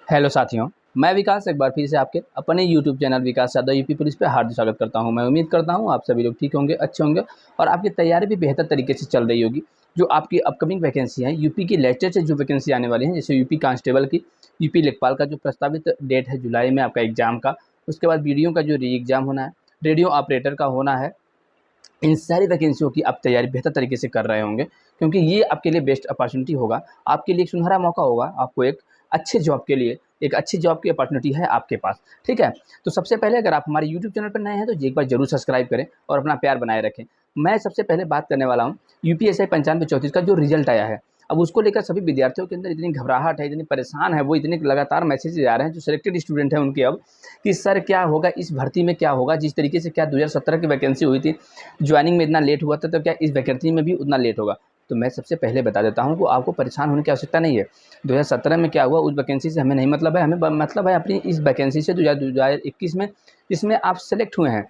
Hello साथियों, मैं विकास एक बार फिर से आपके अपने यूट्यूब चैनल विकास यादव यूपी पुलिस पे हार्दिक स्वागत करता हूं। मैं उम्मीद करता हूं आप सभी लोग ठीक होंगे, अच्छे होंगे और आपकी तैयारी भी बेहतर तरीके से चल रही होगी। जो आपकी अपकमिंग वैकेंसी हैं, यूपी की लेटेस्ट जो वैकेंसी आने वाली हैं, जैसे यूपी कांस्टेबल की, यूपी लेखपाल का जो प्रस्तावित डेट है जुलाई में आपका एग्जाम का, उसके बाद वीडियो का जो री एग्जाम होना है, रेडियो ऑपरेटर का होना है, इन सारी वैकेंसियों की आप तैयारी बेहतर तरीके से कर रहे होंगे, क्योंकि ये आपके लिए बेस्ट अपॉर्चुनिटी होगा, आपके लिए एक सुनहरा मौका होगा, आपको एक अच्छे जॉब के लिए एक अच्छी जॉब की अपॉर्चुनिटी है आपके पास। ठीक है, तो सबसे पहले अगर आप हमारे यूट्यूब चैनल पर नए हैं तो एक बार जरूर सब्सक्राइब करें और अपना प्यार बनाए रखें। मैं सबसे पहले बात करने वाला हूँ यूपीएससी 9534 का जो रिजल्ट आया है। अब उसको लेकर सभी विद्यार्थियों के अंदर इतनी घबराहट है, इतनी परेशान है, वो इतने लगातार मैसेज आ रहे हैं जो सिलेक्टेड स्टूडेंट हैं उनके, अब कि सर क्या होगा इस भर्ती में, क्या होगा, जिस तरीके से क्या 2017 की वैकेंसी हुई थी, ज्वाइनिंग में इतना लेट हुआ था, तो क्या इस वैकेंसी में भी उतना लेट होगा। तो मैं सबसे पहले बता देता हूँ कि आपको परेशान होने की आवश्यकता नहीं है। 2017 में क्या हुआ उस वैकेंसी से हमें नहीं मतलब है, हमें मतलब है अपनी इस वैकेंसी से 2021 में, जिसमें आप सेलेक्ट हुए हैं।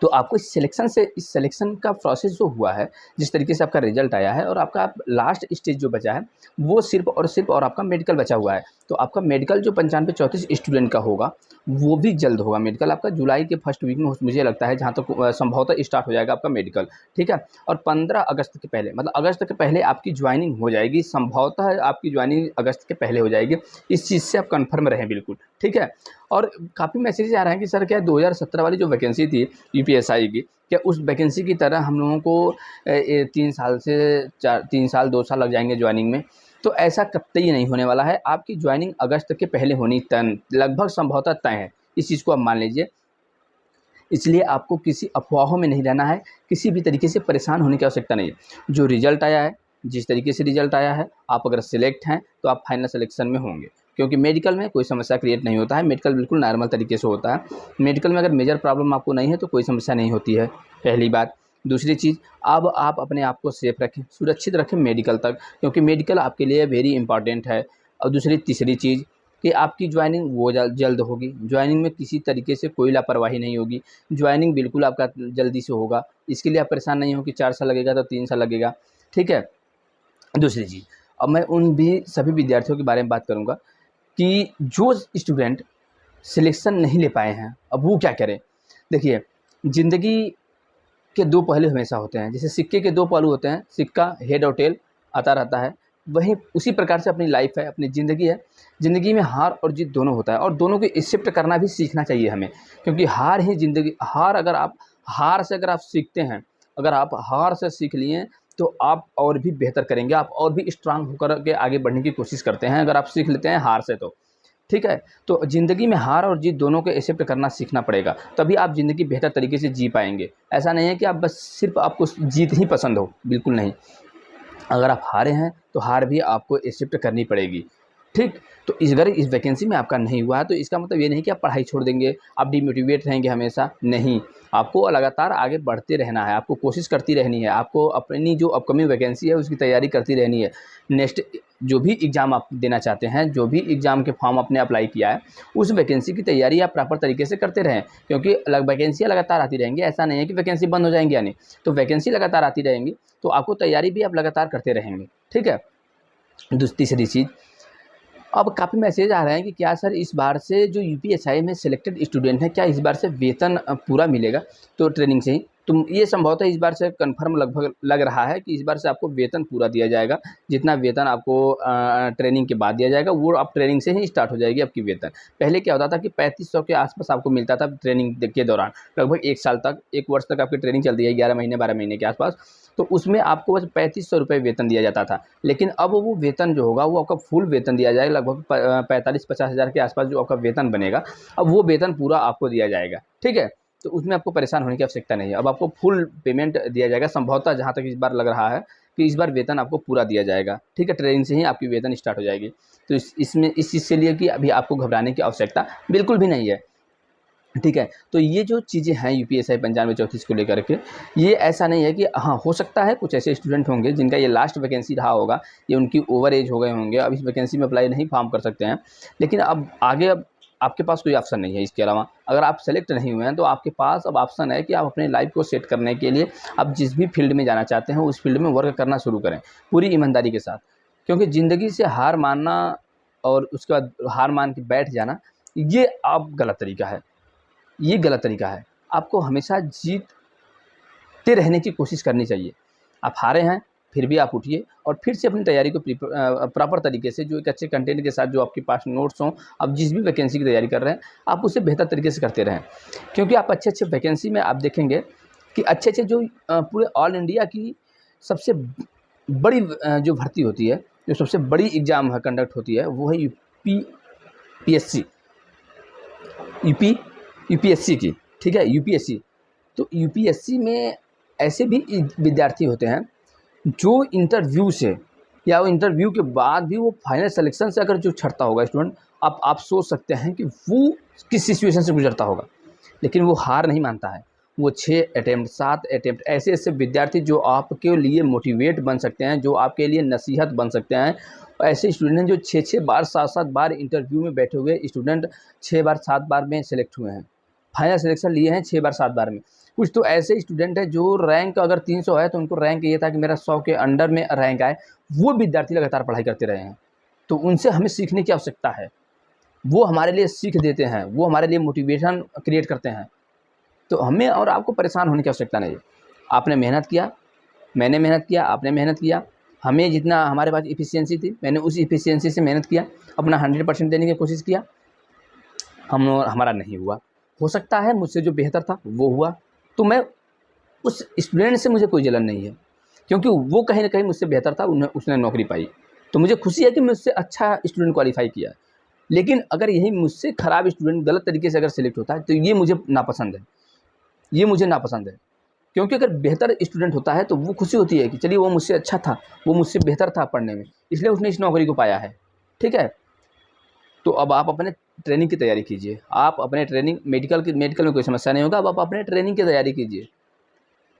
तो आपको इस सिलेक्शन का प्रोसेस जो हुआ है, जिस तरीके से आपका रिजल्ट आया है और आपका लास्ट स्टेज जो बचा है, वो सिर्फ और सिर्फ और आपका मेडिकल बचा हुआ है। तो आपका मेडिकल जो 9534 स्टूडेंट का होगा, वो भी जल्द होगा। मेडिकल आपका जुलाई के फर्स्ट वीक में मुझे लगता है, जहाँ तक संभवतः स्टार्ट हो जाएगा आपका मेडिकल। ठीक है, और 15 अगस्त के पहले, मतलब अगस्त के पहले आपकी ज्वाइनिंग हो जाएगी, संभवतः आपकी ज्वाइनिंग अगस्त के पहले हो जाएगी। इस चीज़ से आप कन्फर्म रहें बिल्कुल। ठीक है, और काफ़ी मैसेज आ रहे हैं कि सर क्या 2017 वाली जो वैकेंसी थी यूपीएसआई की, क्या उस वैकेंसी की तरह हम लोगों को 3 साल 2 साल लग जाएंगे ज्वाइनिंग में। तो ऐसा कतई नहीं होने वाला है। आपकी ज्वाइनिंग अगस्त के पहले होनी तय, लगभग संभवतः तय है। इस चीज़ को आप मान लीजिए। इसलिए आपको किसी अफवाहों में नहीं रहना है, किसी भी तरीके से परेशान होने की आवश्यकता नहीं है। जो रिजल्ट आया है, जिस तरीके से रिजल्ट आया है, आप अगर सिलेक्ट हैं तो आप फाइनल सिलेक्शन में होंगे, क्योंकि मेडिकल में कोई समस्या क्रिएट नहीं होता है। मेडिकल बिल्कुल नॉर्मल तरीके से होता है। मेडिकल में अगर मेजर प्रॉब्लम आपको नहीं है तो कोई समस्या नहीं होती है, पहली बात। दूसरी चीज़, अब आप अपने आप को सेफ रखें, सुरक्षित रखें मेडिकल तक, क्योंकि मेडिकल आपके लिए वेरी इंपॉर्टेंट है। और दूसरी तीसरी चीज़ कि आपकी ज्वाइनिंग वो जल्द होगी। ज्वाइनिंग में किसी तरीके से कोई लापरवाही नहीं होगी। ज्वाइनिंग बिल्कुल आपका जल्दी से होगा। इसके लिए आप परेशान नहीं हो कि 4 साल लगेगा तो 3 साल लगेगा। ठीक है, दूसरी चीज़, अब मैं उन भी सभी विद्यार्थियों के बारे में बात करूँगा कि जो स्टूडेंट सिलेक्शन नहीं ले पाए हैं, अब वो क्या करें। देखिए, ज़िंदगी के दो पहलू हमेशा होते हैं। जैसे सिक्के के दो पहलू होते हैं, सिक्का हेड और टेल आता रहता है, वहीं उसी प्रकार से अपनी लाइफ है, अपनी ज़िंदगी है। ज़िंदगी में हार और जीत दोनों होता है, और दोनों को एक्सेप्ट करना भी सीखना चाहिए हमें, क्योंकि हार ही ज़िंदगी, हार से अगर आप सीखते हैं, अगर आप हार से सीख लिए तो आप और भी बेहतर करेंगे, आप और भी स्ट्रांग होकर के आगे बढ़ने की कोशिश करते हैं, अगर आप सीख लेते हैं हार से तो। ठीक है, तो ज़िंदगी में हार और जीत दोनों को एक्सेप्ट करना सीखना पड़ेगा, तभी आप ज़िंदगी बेहतर तरीके से जी पाएँगे। ऐसा नहीं है कि आप बस सिर्फ़ आपको जीत ही पसंद हो, बिल्कुल नहीं। अगर आप हारे हैं तो हार भी आपको एक्सेप्ट करनी पड़ेगी। ठीक, तो अगर इस वैकेंसी में आपका नहीं हुआ है तो इसका मतलब ये नहीं कि आप पढ़ाई छोड़ देंगे, आप डिमोटिवेट रहेंगे हमेशा, नहीं। आपको लगातार आगे बढ़ते रहना है, आपको कोशिश करती रहनी है, आपको अपनी जो अपकमिंग वैकेंसी है उसकी तैयारी करती रहनी है। नेक्स्ट जो भी एग्ज़ाम आप देना चाहते हैं, जो भी एग्ज़ाम के फॉर्म आपने अप्लाई किया है, उस वैकेंसी की तैयारी आप प्रॉपर तरीके से करते रहें, क्योंकि वैकेंसियाँ लगातार आती रहेंगी। ऐसा नहीं है कि वैकेंसी बंद हो जाएँगी आनी, तो वैकेंसी लगातार आती रहेंगी, तो आपको तैयारी भी आप लगातार करते रहेंगे। ठीक है, तीसरी चीज़, अब काफ़ी मैसेज आ रहे हैं कि क्या सर इस बार से जो यूपीएसआई में सिलेक्टेड स्टूडेंट हैं, क्या इस बार से वेतन पूरा मिलेगा, तो ट्रेनिंग से ही। तो ये संभवतः इस बार से कन्फर्म लगभग लग रहा है कि इस बार से आपको वेतन पूरा दिया जाएगा। जितना वेतन आपको ट्रेनिंग के बाद दिया जाएगा, वो अब ट्रेनिंग से ही स्टार्ट हो जाएगी आपकी वेतन। पहले क्या होता था कि 3500 के आसपास आपको मिलता था ट्रेनिंग के दौरान, लगभग 1 साल तक, 1 वर्ष तक आपकी ट्रेनिंग चलती है, 11 महीने 12 महीने के आसपास। तो उसमें आपको बस 3500 रुपये वेतन दिया जाता था। लेकिन अब वो वेतन जो होगा वो आपका फुल वेतन दिया जाएगा, लगभग 45-50 हज़ार के आसपास जो आपका वेतन बनेगा, अब वो वेतन पूरा आपको दिया जाएगा। ठीक है, तो उसमें आपको परेशान होने की आवश्यकता नहीं है। अब आपको फुल पेमेंट दिया जाएगा, संभवतः जहाँ तक इस बार लग रहा है कि इस बार वेतन आपको पूरा दिया जाएगा। ठीक है, ट्रेनिंग से ही आपकी वेतन स्टार्ट हो जाएगी। तो इसमें इस चीज़ से लिए कि अभी आपको घबराने की आवश्यकता बिल्कुल भी नहीं है। ठीक है, तो ये जो चीज़ें हैं यूपीएससी 9534 को लेकर के, ये ऐसा नहीं है कि हाँ, हो सकता है कुछ ऐसे स्टूडेंट होंगे जिनका ये लास्ट वैकेंसी रहा होगा, ये उनकी ओवर एज हो गए होंगे, अब इस वैकेंसी में अप्लाई नहीं फॉर्म कर सकते हैं। लेकिन अब आगे, अब आपके पास कोई ऑप्शन नहीं है इसके अलावा। अगर आप सेलेक्ट नहीं हुए हैं तो आपके पास अब ऑप्शन है कि आप अपने लाइफ को सेट करने के लिए आप जिस भी फील्ड में जाना चाहते हैं उस फील्ड में वर्क करना शुरू करें, पूरी ईमानदारी के साथ। क्योंकि ज़िंदगी से हार मानना और उसके बाद हार मान के बैठ जाना, ये आप गलत तरीका है, ये गलत तरीका है। आपको हमेशा जीतते रहने की कोशिश करनी चाहिए। आप हारे हैं फिर भी आप उठिए और फिर से अपनी तैयारी को प्रॉपर तरीके से, जो एक अच्छे कंटेंट के साथ, जो आपके पास नोट्स हों, आप जिस भी वैकेंसी की तैयारी कर रहे हैं आप उसे बेहतर तरीके से करते रहें। क्योंकि आप अच्छे वैकेंसी में आप देखेंगे कि अच्छे जो पूरे ऑल इंडिया की सबसे बड़ी जो भर्ती होती है, जो सबसे बड़ी एग्ज़ाम कंडक्ट होती है, वो है यूपीएससी की, ठीक है, यूपीएससी। तो यूपीएससी में ऐसे भी विद्यार्थी होते हैं जो इंटरव्यू से या वो इंटरव्यू के बाद भी वो फाइनल सिलेक्शन से अगर जो छटता होगा स्टूडेंट, आप सोच सकते हैं कि वो किस सिचुएशन से गुजरता होगा। लेकिन वो हार नहीं मानता है, वो 6 अटेम्प्ट 7 अटेम्प्ट, ऐसे विद्यार्थी जो आपके लिए मोटिवेट बन सकते हैं, जो आपके लिए नसीहत बन सकते हैं, ऐसे स्टूडेंट जो 6 बार 7 बार इंटरव्यू में बैठे हुए स्टूडेंट 6 बार 7 बार में सेलेक्ट हुए हैं, फाइनल सिलेक्शन लिए हैं 6 बार 7 बार में। कुछ तो ऐसे स्टूडेंट हैं जो रैंक अगर 300 है तो उनको रैंक ये था कि मेरा 100 के अंडर में रैंक आए, वो विद्यार्थी लगातार पढ़ाई करते रहे हैं। तो उनसे हमें सीखने की आवश्यकता है, वो हमारे लिए सीख देते हैं, वो हमारे लिए मोटिवेशन क्रिएट करते हैं। तो हमें और आपको परेशान होने की आवश्यकता नहीं है। आपने मेहनत किया, मैंने मेहनत किया, आपने मेहनत किया, हमें जितना हमारे पास एफिशिएंसी थी, मैंने उस एफिशिएंसी से मेहनत किया, अपना 100% देने की कोशिश किया, हमारा नहीं हुआ। हो सकता है मुझसे जो बेहतर था वो हुआ, तो मैं उस स्टूडेंट से मुझे कोई जलन नहीं है, क्योंकि वो कहीं न कहीं मुझसे बेहतर था, उसने नौकरी पाई। तो मुझे खुशी है कि मुझसे अच्छा स्टूडेंट क्वालीफ़ाई किया। लेकिन अगर यही मुझसे ख़राब स्टूडेंट गलत तरीके से अगर सेलेक्ट होता है तो ये मुझे नापसंद है, ये मुझे नापसंद है। क्योंकि अगर बेहतर स्टूडेंट होता है तो वो खुशी होती है कि चलिए वो मुझसे अच्छा था, वो मुझसे बेहतर था पढ़ने में, इसलिए उसने इस नौकरी को पाया है, ठीक है। तो अब आप अपने ट्रेनिंग की तैयारी कीजिए, आप अपने ट्रेनिंग मेडिकल में कोई समस्या नहीं होगा, अब आप अपने ट्रेनिंग की तैयारी कीजिए।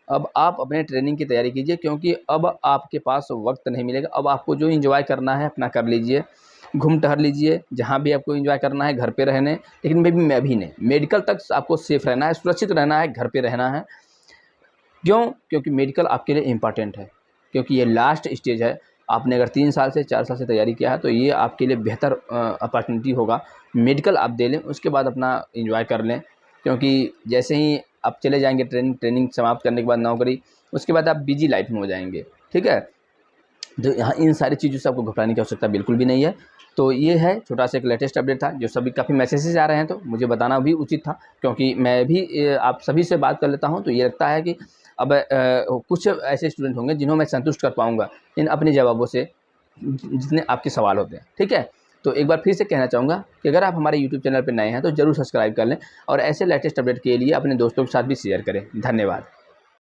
अब आप अपने ट्रेनिंग की तैयारी कीजिए, क्योंकि अब आपके पास वक्त नहीं मिलेगा। अब आपको जो एंजॉय करना है अपना कर लीजिए, घूम टहल लीजिए, जहाँ भी आपको एंजॉय करना है, घर पे रहने, लेकिन मैं भी नहीं, मेडिकल तक आपको सेफ रहना है, सुरक्षित रहना है, घर पे रहना है। क्यों? क्योंकि मेडिकल आपके लिए इम्पॉर्टेंट है, क्योंकि ये लास्ट स्टेज है। आपने अगर 3 साल से 4 साल से तैयारी किया है तो ये आपके लिए बेहतर अपॉर्चुनिटी होगा। मेडिकल आप दे लें, उसके बाद अपना एंजॉय कर लें, क्योंकि जैसे ही आप चले जाएंगे ट्रेनिंग समाप्त करने के बाद नौकरी, उसके बाद आप बिजी लाइफ में हो जाएंगे, ठीक है। तो यहाँ इन सारी चीज़ों से आपको घबराने की आवश्यकता बिल्कुल भी नहीं है। तो ये है छोटा सा एक लेटेस्ट अपडेट था, जो सभी काफ़ी मैसेजेस आ रहे हैं तो मुझे बताना भी उचित था, क्योंकि मैं भी आप सभी से बात कर लेता हूँ तो ये लगता है कि अब कुछ ऐसे स्टूडेंट होंगे जिन्हों मैं संतुष्ट कर पाऊँगा इन अपने जवाबों से, जितने आपके सवाल होते हैं, ठीक है। तो एक बार फिर से कहना चाहूँगा कि अगर आप हमारे यूट्यूब चैनल पर नए हैं तो ज़रूर सब्सक्राइब कर लें और ऐसे लेटेस्ट अपडेट के लिए अपने दोस्तों के साथ भी शेयर करें। धन्यवाद।